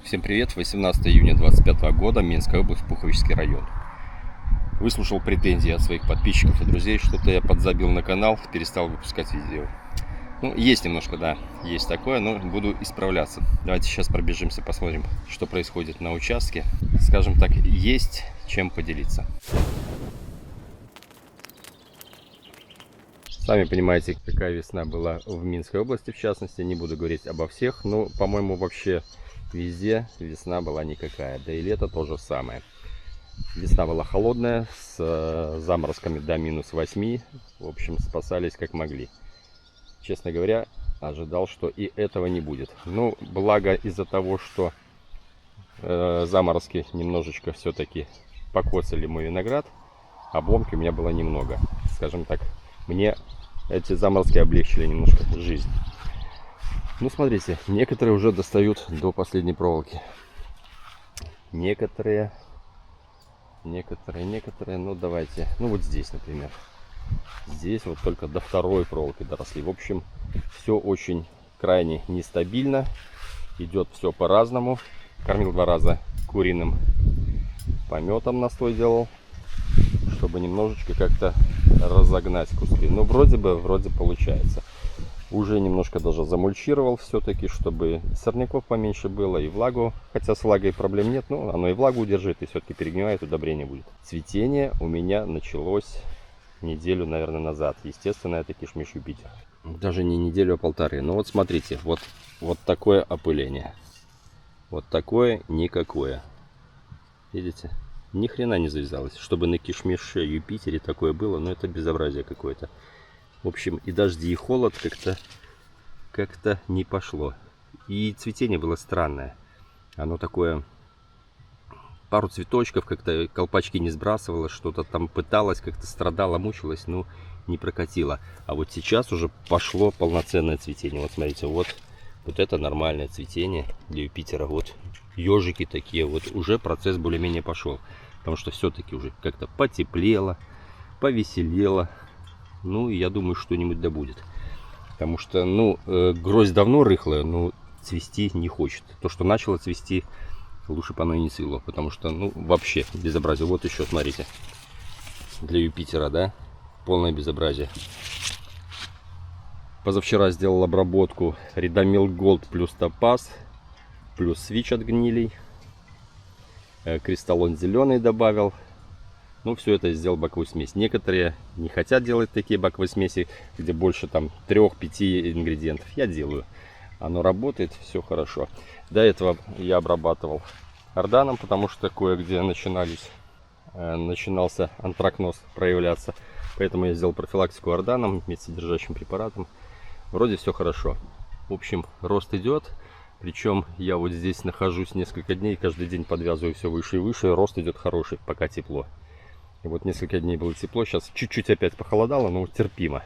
Всем привет! 18 июня 2025 года, Минская область, Пуховический район. Выслушал претензии от своих подписчиков и друзей, что-то я подзабил на канал, перестал выпускать видео. Ну, есть немножко, да, есть такое, но буду исправляться. Давайте сейчас пробежимся, посмотрим, что происходит на участке. Скажем так, есть чем поделиться. Сами понимаете, какая весна была в Минской области, в частности, не буду говорить обо всех, но, по-моему, вообще везде весна была никакая, да и лето тоже самое. Весна была холодная, с заморозками до -8, в общем, спасались как могли. Честно говоря, ожидал, что и этого не будет. Ну, благо из-за того, что заморозки немножечко все-таки покоцали мой виноград, обломки у меня было немного. Скажем так, мне эти заморозки облегчили немножко жизнь. Ну, смотрите, некоторые уже достают до последней проволоки. Некоторые, ну давайте, ну вот здесь, например. Здесь вот только до второй проволоки доросли. В общем, все очень крайне нестабильно. Идет все по-разному. Кормил 2 раза куриным пометом, настой делал, чтобы немножечко как-то разогнать куски. Но вроде получается. Уже немножко даже замульчировал все-таки, чтобы сорняков поменьше было и влагу. Хотя с влагой проблем нет, но оно и влагу удержит, и все-таки перегнивает, удобрение будет. Цветение у меня началось неделю, наверное, назад. Естественно, это кишмиш Юпитер. Даже не неделю, а полторы. Но вот смотрите, вот такое опыление. Вот такое никакое. Видите? Ни хрена не завязалось. Чтобы на кишмише Юпитере такое было, но это безобразие какое-то. В общем, и дожди, и холод как-то не пошло. И цветение было странное. Оно такое, пару цветочков, как-то колпачки не сбрасывало, что-то там пыталось, как-то страдало, мучилось, но не прокатило. А вот сейчас уже пошло полноценное цветение. Вот смотрите, вот это нормальное цветение для Юпитера. Вот ежики такие, вот уже процесс более-менее пошел. Потому что все-таки уже как-то потеплело, повеселело. Ну, я думаю, что-нибудь да будет. Потому что, ну, гроздь давно рыхлая, но цвести не хочет. То, что начало цвести, лучше бы оно и не цвело. Потому что, ну, вообще безобразие. Вот еще, смотрите, для Юпитера, да, полное безобразие. Позавчера сделал обработку Редомил Голд плюс Топаз, плюс Свич от гнилей. Кристаллон зеленый добавил. Ну, все это сделал баковую смесь. Некоторые не хотят делать такие баковые смеси, где больше там 3-5 ингредиентов. Я делаю. Оно работает, все хорошо. До этого я обрабатывал орданом, потому что кое-где начинался антракноз проявляться. Поэтому я сделал профилактику орданом, медсодержащим препаратом. Вроде все хорошо. В общем, рост идет. Причем я вот здесь нахожусь несколько дней, каждый день подвязываю все выше и выше. Рост идет хороший, пока тепло. И вот несколько дней было тепло, сейчас чуть-чуть опять похолодало, но терпимо.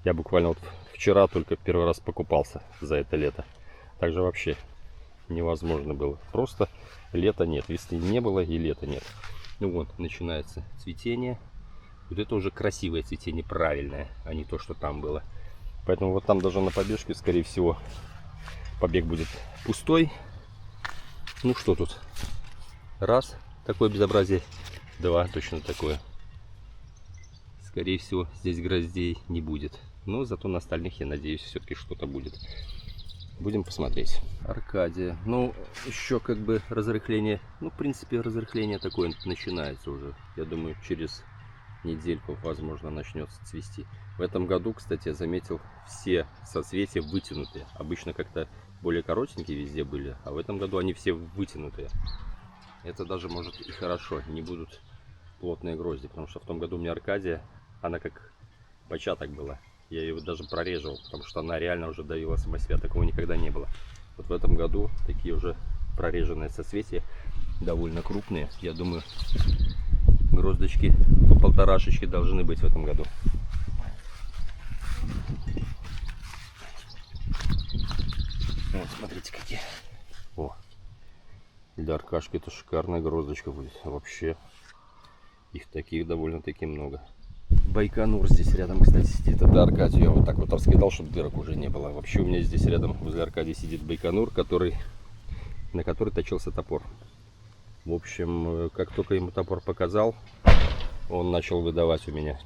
Я буквально вот вчера только первый раз покупался за это лето. Также вообще невозможно было. Просто лета нет, весны не было и лета нет. Ну вот, начинается цветение. Вот это уже красивое цветение, правильное, а не то, что там было. Поэтому вот там даже на побежке, скорее всего, побег будет пустой. Ну что тут? Раз, такое безобразие. 2, точно такое. Скорее всего, здесь гроздей не будет. Но зато на остальных, я надеюсь, все-таки что-то будет. Будем посмотреть. Аркадия. Ну, еще как бы разрыхление. Ну, в принципе, разрыхление такое начинается уже. Я думаю, через недельку, возможно, начнется цвести. В этом году, кстати, я заметил, все соцветия вытянутые. Обычно как-то более коротенькие везде были, а в этом году они все вытянутые. Это даже может и хорошо, не будут плотные грозди, потому что в том году у меня Аркадия, она как початок была. Я ее даже прореживал, потому что она реально уже давила сама себя, такого никогда не было. Вот в этом году такие уже прореженные соцветия, довольно крупные. Я думаю, гроздочки по 1,5-шечки должны быть в этом году. Вот, смотрите какие. О! Для Аркашки это шикарная гроздочка будет. Вообще, их таких довольно-таки много. Байконур здесь рядом, кстати, сидит. Это Аркадию я вот так вот раскидал, чтобы дырок уже не было. Вообще у меня здесь рядом возле Аркадии сидит Байконур, который на который точился топор. В общем, как только ему топор показал, он начал выдавать у меня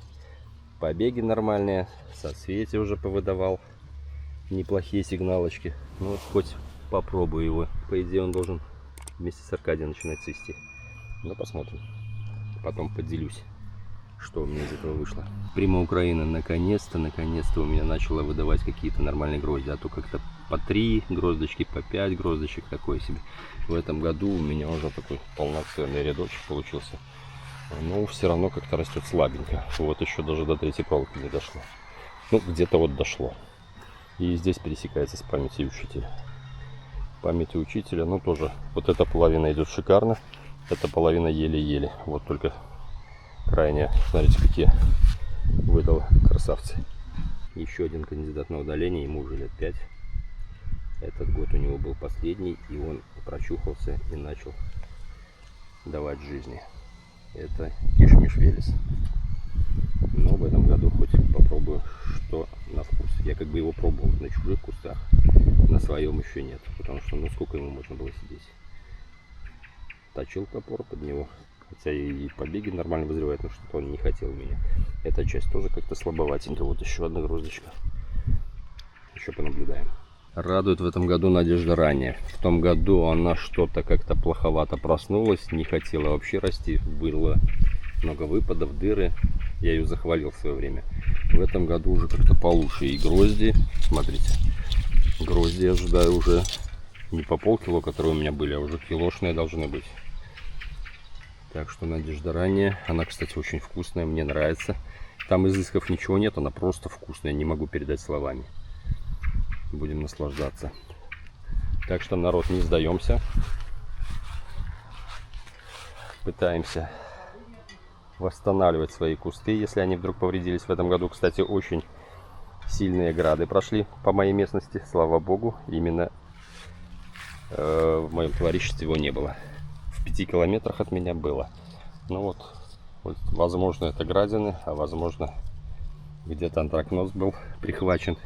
побеги нормальные, соцветия уже повыдавал, неплохие сигналочки. Ну вот хоть попробую его. По идее он должен вместе с Аркадием начинать цвести. Но посмотрим. Потом поделюсь, что у меня из этого вышло. Прима Украина наконец-то у меня начала выдавать какие-то нормальные грозди. А то как-то по 3 гроздочки, по 5 гроздочек, такой себе. В этом году у меня уже такой полноценный рядочек получился. Но все равно как-то растет слабенько. Вот еще даже до 3-й проволоки не дошло. Ну, где-то вот дошло. И здесь пересекается с памятью учителя. Памяти учителя, ну тоже, вот эта половина идет шикарно. Эта половина еле-еле. Вот только крайне, смотрите, какие выдал красавцы. Еще один кандидат на удаление, ему уже лет 5. Этот год у него был последний, и он прочухался и начал давать жизни. Это Кишмиш Велес. Но в этом году хоть попробую, что на вкус. Я как бы его пробовал на чужих кустах, на своем еще нет. Потому что, ну сколько ему можно было сидеть. Точил топор под него. Хотя и побеги нормально вызревают, но что-то он не хотел меня. Эта часть тоже как-то слабоватенько. Вот еще одна гроздочка. Еще понаблюдаем. Радует в этом году Надежда ранее. В том году она что-то как-то плоховато проснулась, не хотела вообще расти. Было много выпадов, дыры. Я ее захвалил в свое время. В этом году уже как-то получше. И грозди, смотрите, грозди я ожидаю уже не по полкило, которые у меня были, а уже килошные должны быть. Так что Надежда ранее. Она, кстати, очень вкусная, мне нравится. Там изысков ничего нет, она просто вкусная, не могу передать словами. Будем наслаждаться. Так что, народ, не сдаемся. Пытаемся восстанавливать свои кусты, если они вдруг повредились. В этом году, кстати, очень сильные грады прошли по моей местности. Слава богу, именно в моем товариществе его не было. В 5 километрах от меня было. Ну вот, возможно, это градины, а возможно, где-то антракноз был прихвачен.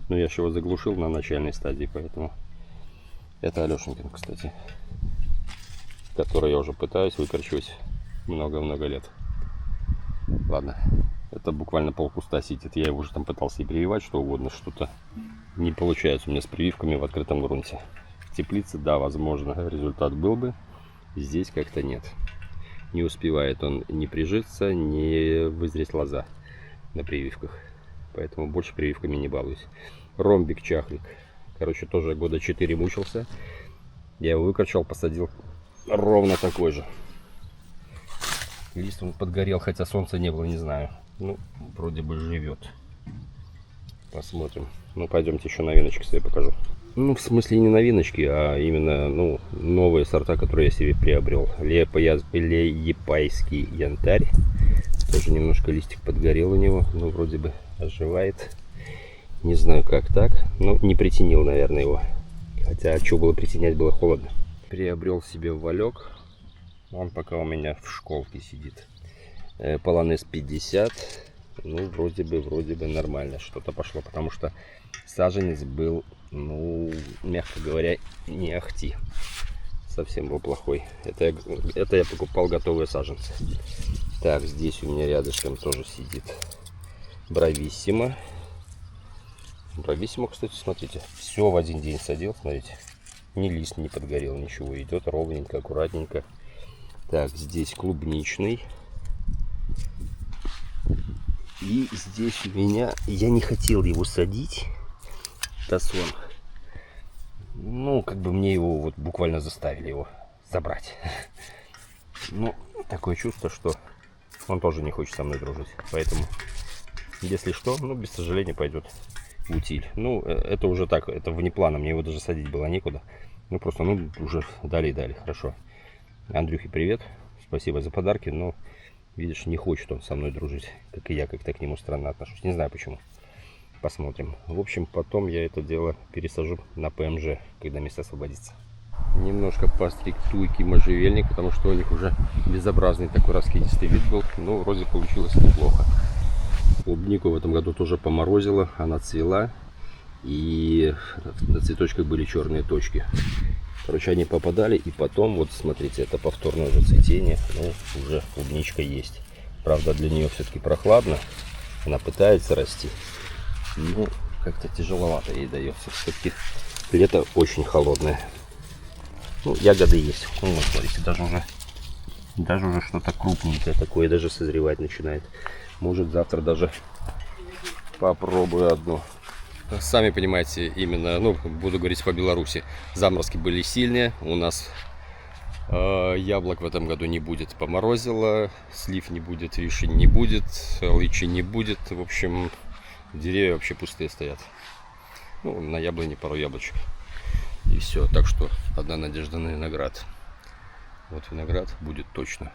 Но я еще его заглушил на начальной стадии, поэтому это Алешенькин, кстати, который я уже пытаюсь выкорчевать много-много лет. Ладно, это буквально полкуста сидит. Я его уже там пытался и прививать, что угодно, что-то не получается у меня с прививками в открытом грунте. В теплице, да, возможно, результат был бы. Здесь как-то нет. Не успевает он ни прижиться, ни вызреть лоза на прививках. Поэтому больше прививками не балуюсь. Ромбик чахлик. Короче, тоже года 4 мучился. Я его выкорчал, посадил ровно такой же. Лист он подгорел, хотя солнца не было, не знаю. Ну, вроде бы живет. Посмотрим. Ну, пойдемте еще новиночки себе покажу. Ну, в смысле не новиночки, а именно, ну, новые сорта, которые я себе приобрел. Лиепайский янтарь. Тоже немножко листик подгорел у него, но вроде бы оживает. Не знаю, как так. Ну, не притенил, наверное, его. Хотя, что было притенять, было холодно. Приобрел себе валек. Он пока у меня в школке сидит. Полонез 50. Ну, вроде бы нормально что-то пошло. Потому что саженец был, ну, мягко говоря, не ахти. Совсем был плохой. Это я покупал готовые саженцы. Так, здесь у меня рядышком тоже сидит Брависсимо. Брависсимо, кстати, смотрите, все в один день садил, смотрите. Ни лист не подгорел, ничего. Идет ровненько, аккуратненько. Так, здесь клубничный. И здесь у меня... Я не хотел его садить. Тасон. Ну, как бы мне его вот буквально заставили его забрать. Ну, такое чувство, что он тоже не хочет со мной дружить. Поэтому, если что, ну, без сожаления пойдет в утиль. Ну, это уже так, это вне плана. Мне его даже садить было некуда. Ну, просто, ну, уже дали и дали. Хорошо. Андрюхе привет. Спасибо за подарки. Но, видишь, не хочет он со мной дружить. Как и я как-то к нему странно отношусь. Не знаю почему. Посмотрим. В общем, потом я это дело пересажу на ПМЖ, когда место освободится. Немножко постректуйки можжевельник, потому что у них уже безобразный такой раскидистый вид был. Но вроде получилось неплохо. Клубнику в этом году тоже поморозило. Она цвела. И на цветочках были черные точки. Короче, они попадали, и потом, вот смотрите, это повторное уже цветение, ну, уже клубничка есть. Правда, для нее все-таки прохладно, она пытается расти, но как-то тяжеловато ей дается. Все-таки лето очень холодное. Ну, ягоды есть. Ну, вот, смотрите, даже уже что-то крупненькое такое, даже созревать начинает. Может, завтра даже попробую одну. Сами понимаете, именно, ну, буду говорить по Беларуси, заморозки были сильнее. У нас яблок в этом году не будет, поморозило, слив не будет, вишень не будет, лычи не будет. В общем, деревья вообще пустые стоят. Ну, на яблоне пару яблочек. И все. Так что одна надежда на виноград. Вот виноград будет точно.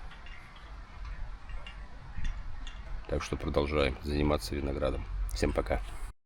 Так что продолжаем заниматься виноградом. Всем пока.